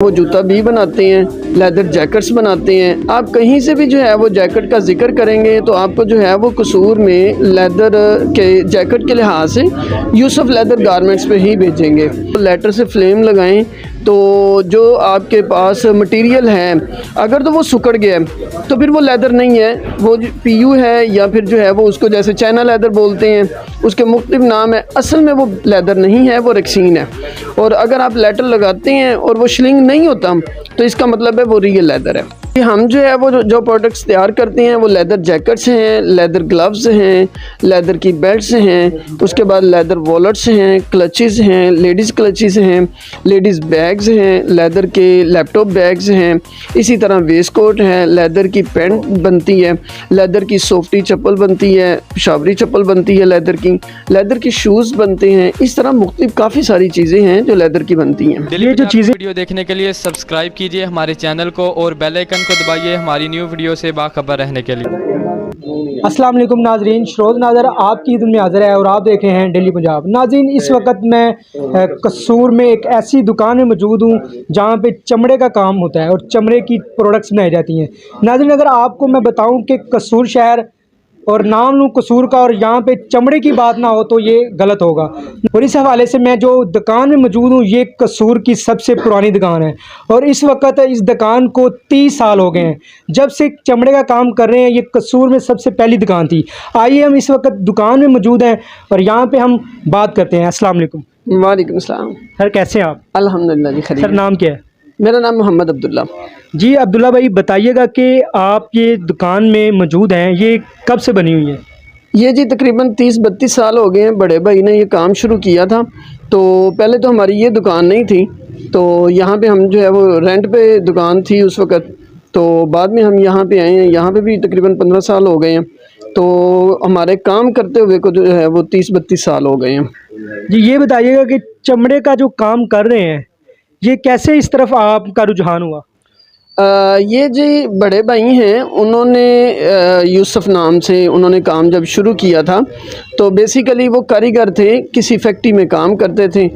वो जूता भी बनाते हैं, लेदर जैकेट्स बनाते हैं। आप कहीं से भी जो है वो जैकेट का जिक्र करेंगे तो आपको जो है वो कसूर में लेदर के जैकेट के लिहाज से यूसुफ लेदर गारमेंट्स पे ही भेजेंगे। लेटर से फ्लेम लगाएं तो जो आपके पास मटेरियल है अगर तो वो सुकड़ गया है तो फिर वो लेदर नहीं है, वो पीयू है या फिर जो है वो उसको जैसे चाइना लेदर बोलते हैं, उसके मुख्तलिफ नाम है। असल में वो लेदर नहीं है, वो रेक्सीन है। और अगर आप लेटर लगाते हैं और वो श्लिंग नहीं होता तो इसका मतलब है वो रियल लेदर है। हम जो है वो जो प्रोडक्ट्स तैयार करते हैं वो लेदर जैकेट्स हैं, लेदर ग्लव्स हैं, लेदर की बेल्ट्स हैं, उसके बाद लेदर वॉलेट्स हैं, क्लचेस हैं, लेडीज़ क्लचेस हैं, लेडीज़ बैग्स हैं, लेदर के लैपटॉप बैग्स हैं, इसी तरह वेस्ट कोट है, लेदर की पैंट बनती है, लेदर की सॉफ्टी चप्पल बनती है, पेशावरी चप्पल बनती है, लेदर की शूज़ बनते हैं। इस तरह मुख्तलिफ काफ़ी सारी चीज़ें हैं जो लेदर की बनती हैं। ये जो चीज़ें वीडियो देखने के लिए सब्सक्राइब कीजिए हमारे चैनल को और बेल आइकन को दबाइए हमारी न्यू वीडियो से बाखबर रहने के लिए। अस्सलाम वालेकुम नाजरीन, शरोज नाजर आपकी ईद में हाज़िर है और आप देख रहे हैं डेली पंजाब। नाजरीन, इस वक्त मैं कसूर में एक ऐसी दुकान में मौजूद हूँ जहाँ पे चमड़े का काम होता है और चमड़े की प्रोडक्ट्स बनाई जाती हैं। नाजरीन, अगर आपको मैं बताऊँ कि कसूर शहर और नाम लूँ कसूर का और यहाँ पे चमड़े की बात ना हो तो ये गलत होगा। और इस हवाले से मैं जो दुकान में मौजूद हूँ ये कसूर की सबसे पुरानी दुकान है और इस वक्त इस दुकान को 30 साल हो गए हैं जब से चमड़े का काम कर रहे हैं। ये कसूर में सबसे पहली दुकान थी। आइए हम इस वक्त दुकान में मौजूद हैं और यहाँ पे हम बात करते हैं। अस्सलाम वालेकुम। वालेकुम सलाम। सर, कैसे हैं आप? अल्हम्दुलिल्लाह जी, खैरियत। सर, नाम क्या है? मेरा नाम मोहम्मद अब्दुल्ला। जी अब्दुल्ला भाई, बताइएगा कि आप ये दुकान में मौजूद हैं, ये कब से बनी हुई है? ये जी तकरीबन 30-32 साल हो गए हैं। बड़े भाई ने ये काम शुरू किया था। तो पहले तो हमारी ये दुकान नहीं थी, तो यहाँ पे हम जो है वो रेंट पे दुकान थी उस वक़्त। तो बाद में हम यहाँ पे आए हैं, यहाँ पे भी तकरीबन 15 साल हो गए हैं। तो हमारे काम करते हुए को जो है वो 30-32 साल हो गए हैं। जी ये बताइएगा कि चमड़े का जो काम कर रहे हैं ये कैसे इस तरफ आपका रुझान हुआ? ये जी बड़े भाई हैं, उन्होंने यूसुफ नाम से उन्होंने काम जब शुरू किया था तो बेसिकली वो कारीगर थे, किसी फैक्ट्री में काम करते थे।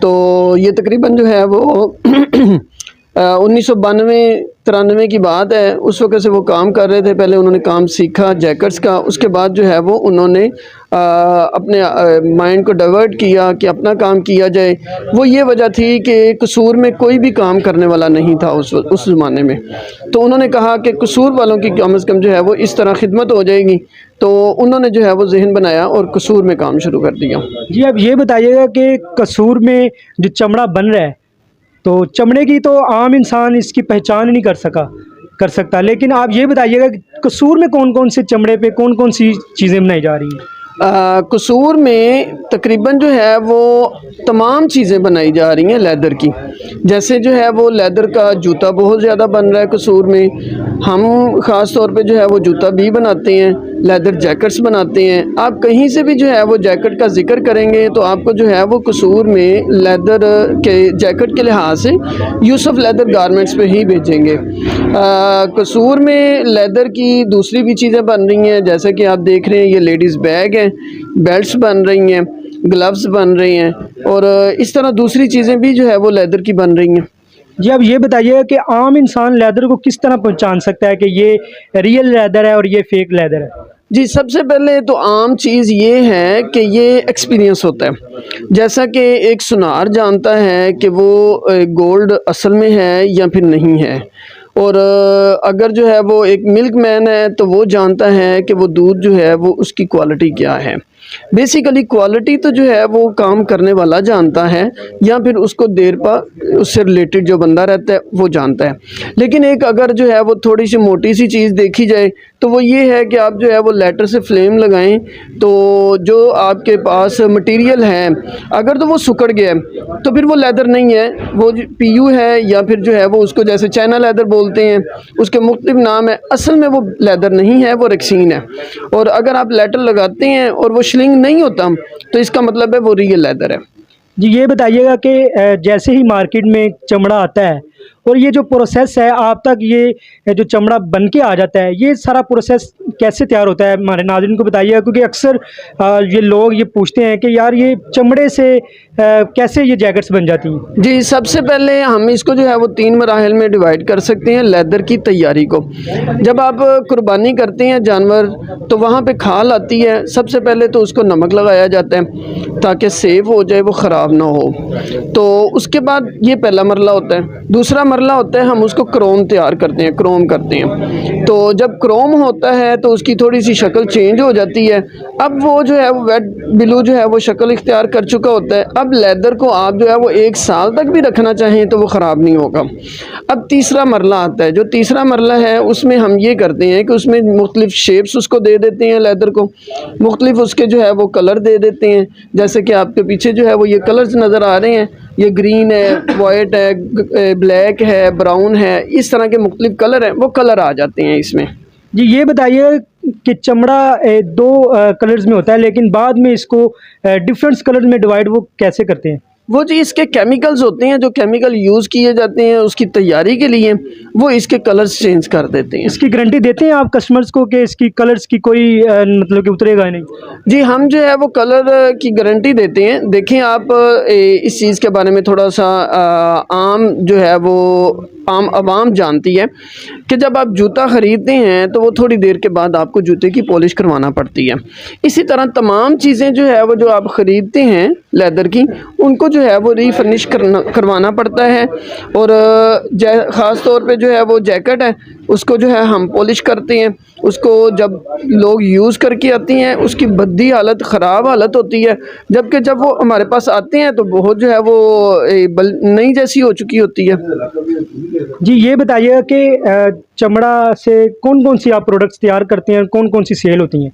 तो ये तकरीबन जो है वो 1992-93 की बात है। उस वक्त से वो काम कर रहे थे। पहले उन्होंने काम सीखा जैकेट्स का, उसके बाद जो है वो उन्होंने अपने माइंड को डाइवर्ट किया कि अपना काम किया जाए। वो ये वजह थी कि कसूर में कोई भी काम करने वाला नहीं था उस ज़माने में। तो उन्होंने कहा कि कसूर वालों की कम से कम जो है वो इस तरह खिदमत हो जाएगी। तो उन्होंने जो है वो जहन बनाया और कसूर में काम शुरू कर दिया। जी अब ये बताइएगा कि कसूर में जो चमड़ा बन रहा है तो चमड़े की तो आम इंसान इसकी पहचान ही नहीं कर सकता, लेकिन आप ये बताइएगा कि कसूर में कौन कौन से चमड़े पे कौन कौन सी चीज़ें बनाई जा रही हैं? कसूर में तकरीबन जो है वो तमाम चीज़ें बनाई जा रही हैं लेदर की। जैसे जो है वो लेदर का जूता बहुत ज़्यादा बन रहा है कसूर में। हम ख़ास तौर पे जो है वो जूता भी बनाते हैं, लेदर जैकेट्स बनाते हैं। आप कहीं से भी जो है वो जैकेट का जिक्र करेंगे तो आपको जो है वो कसूर में लेदर के जैकेट के लिहाज से यूसुफ लेदर गारमेंट्स पे ही भेजेंगे। कसूर में लेदर की दूसरी भी चीज़ें बन रही हैं, जैसे कि आप देख रहे हैं ये लेडीज़ बैग हैं, बेल्ट्स बन रही हैं, ग्लव्स बन रही हैं और इस तरह दूसरी चीज़ें भी जो है वो लेदर की बन रही हैं। जी अब ये बताइएगा कि आम इंसान लेदर को किस तरह पहचान सकता है कि ये रियल लेदर है और ये फेक लेदर है? जी सबसे पहले तो आम चीज़ ये है कि ये एक्सपीरियंस होता है। जैसा कि एक सुनार जानता है कि वो गोल्ड असल में है या फिर नहीं है, और अगर जो है वो एक मिल्क मैन है तो वो जानता है कि वो दूध जो है वो उसकी क्वालिटी क्या है। बेसिकली क्वालिटी तो जो है वो काम करने वाला जानता है या फिर उसको देर पर उससे रिलेटेड जो बंदा रहता है वो जानता है। लेकिन एक अगर जो है वो थोड़ी सी मोटी सी चीज़ देखी जाए तो वो ये है कि आप जो है वो लेटर से फ्लेम लगाएं तो जो आपके पास मटेरियल है अगर तो वो सुकड़ गया तो फिर वो लेदर नहीं है, वो पीयू है या फिर जो है वो उसको जैसे चाइना लेदर बोलते हैं, उसके मुख्तलिफ नाम है। असल में वो लेदर नहीं है, वो रेक्सीन है। और अगर आप लेटर लगाते हैं और वो श्लिंग नहीं होता तो इसका मतलब है वो रियल लेदर है। जी ये बताइएगा कि जैसे ही मार्केट में चमड़ा आता है और ये जो प्रोसेस है आप तक ये जो चमड़ा बन के आ जाता है, ये सारा प्रोसेस कैसे तैयार होता है हमारे नाज़रीन को बताइएगा, क्योंकि अक्सर ये लोग ये पूछते हैं कि यार ये चमड़े से कैसे ये जैकेट्स बन जाती हैं। जी, सबसे पहले हम इसको जो है वो 3 मराहल में डिवाइड कर सकते हैं लेदर की तैयारी को। जब आप कुर्बानी करते हैं जानवर तो वहाँ पे खाल आती है, सबसे पहले तो उसको नमक लगाया जाता है ताकि सेफ हो जाए, वो ख़राब ना हो। तो उसके बाद ये पहला मरला होता है। दूसरा मरला होता है हम उसको क्रोम तैयार करते हैं, क्रोम करते हैं। तो जब क्रोम होता है तो उसकी थोड़ी सी शक्ल चेंज हो जाती है। अब वो जो है वो वेट ब्लू जो है वो शक्ल इख्तियार कर चुका होता है। अब लेदर को आप जो है वो 1 साल तक भी रखना चाहें तो वो ख़राब नहीं होगा। अब तीसरा मरला आता है। जो तीसरा मरला है उसमें हम ये करते हैं कि उसमें मुख्तलिफ शेप्स उसको दे देते हैं लेदर को, मुख्तलिफ उसके जो है वो कलर दे देते हैं। जैसे कि आपके पीछे जो है वो ये कलर्स नज़र आ रहे हैं, ये ग्रीन है, वाइट है, ब्लैक है, ब्राउन है, इस तरह के मुख्तलिफ कलर हैं, वो कलर आ जाते हैं इसमें। जी ये बताइए कि चमड़ा 2 कलर्स में होता है, लेकिन बाद में इसको डिफरेंट कलर्स में डिवाइड वो कैसे करते हैं? वो जी इसके केमिकल्स होते हैं, जो केमिकल यूज़ किए जाते हैं उसकी तैयारी के लिए, वो इसके कलर्स चेंज कर देते हैं। इसकी गारंटी देते हैं आप कस्टमर्स को कि इसकी कलर्स की कोई मतलब कि उतरेगा ही नहीं? जी, हम जो है वो कलर की गारंटी देते हैं। देखें आप इस चीज़ के बारे में थोड़ा सा आम जो है वो आम आवाम जानती है कि जब आप जूता ख़रीदते हैं तो वो थोड़ी देर के बाद आपको जूते की पॉलिश करवाना पड़ती है। इसी तरह तमाम चीज़ें जो है वो जो आप ख़रीदते हैं लेदर की, उनको जो है वो रीफर्निश करवाना पड़ता है। और ख़ास तौर पे जो है वो जैकेट है उसको जो है हम पॉलिश करते हैं। उसको जब लोग यूज़ करके आती हैं उसकी भद्दी हालत, ख़राब हालत होती है, जबकि जब वो हमारे पास आते हैं तो बहुत जो है वो नई जैसी हो चुकी होती है। जी ये बताइएगा कि चमड़ा से कौन कौन सी आप प्रोडक्ट्स तैयार करते हैं, कौन कौन सी सेल होती हैं?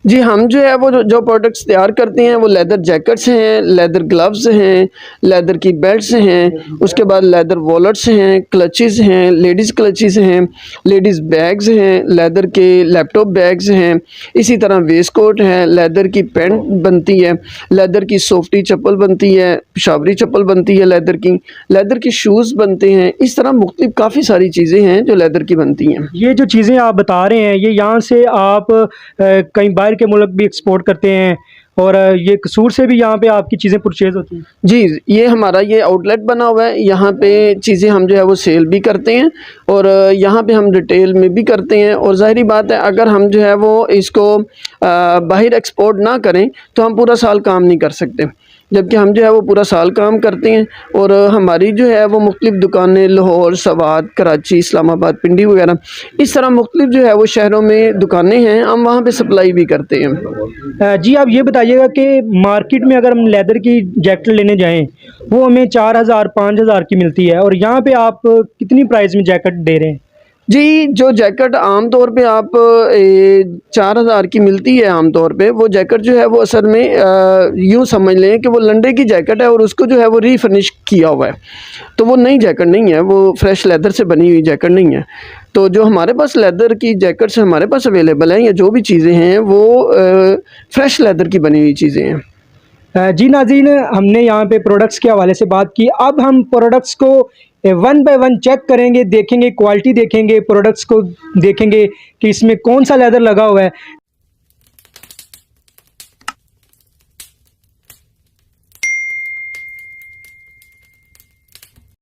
जी, हम जो है वो जो प्रोडक्ट्स तैयार करते हैं वो लेदर जैकेट्स हैं, लेदर ग्लव्स हैं, लेदर की बेल्ट्स हैं, उसके बाद लेदर वॉलेट्स हैं, क्लचेस हैं, लेडीज़ क्लचेस हैं, लेडीज़ बैग्स हैं, लेदर के लैपटॉप बैग्स हैं, इसी तरह वेस्ट कोट है, लेदर की पैंट बनती है, लेदर की सॉफ्टी चप्पल बनती है, पेशावरी चप्पल बनती है, लेदर की शूज़ बनते हैं। इस तरह मुख्तलिफ काफ़ी सारी चीज़ें हैं जो लेदर की बनती हैं। ये जो चीज़ें आप बता रहे हैं ये यहाँ से आप कहीं बाहर के मुल्क भी एक्सपोर्ट करते हैं, और ये कसूर से भी यहाँ पे आपकी चीज़ें परचेज़ होती हैं? जी, ये हमारा ये आउटलेट बना हुआ है, यहाँ पे चीज़ें हम जो है वो सेल भी करते हैं और यहाँ पे हम रिटेल में भी करते हैं। और ज़ाहिरी बात है अगर हम जो है वो इसको बाहर एक्सपोर्ट ना करें तो हम पूरा साल काम नहीं कर सकते, जबकि हम जो है वो पूरा साल काम करते हैं। और हमारी जो है वो मुख्तलिफ दुकानें लाहौर, सवात, कराची, इस्लामाबाद, पिंडी वगैरह इस तरह मुख्तलिफ जो है वो शहरों में दुकानें हैं, हम वहाँ पे सप्लाई भी करते हैं। जी आप ये बताइएगा कि मार्केट में अगर हम लेदर की जैकेट लेने जाएं वो हमें 4000-5000 की मिलती है, और यहाँ पे आप कितनी प्राइस में जैकेट दे रहे हैं? जी, जो जैकेट आम तौर पे आप 4000 की मिलती है आम तौर पे, वो जैकेट जो है वो असल में यूँ समझ लें कि वो लंडे की जैकेट है और उसको जो है वो रीफर्निश किया हुआ है। तो वो नई जैकेट नहीं है, वो फ्रेश लेदर से बनी हुई जैकेट नहीं है। तो जो हमारे पास लेदर की जैकेट्स हमारे पास अवेलेबल हैं या जो भी चीज़ें हैं वो फ्रेश लेदर की बनी हुई चीज़ें हैं। जी नाज़रीन, हमने यहाँ पे प्रोडक्ट्स के हवाले से बात की। अब हम प्रोडक्ट्स को 1 बाय 1 चेक करेंगे, देखेंगे क्वालिटी, देखेंगे प्रोडक्ट्स को, देखेंगे कि इसमें कौन सा लेदर लगा हुआ है।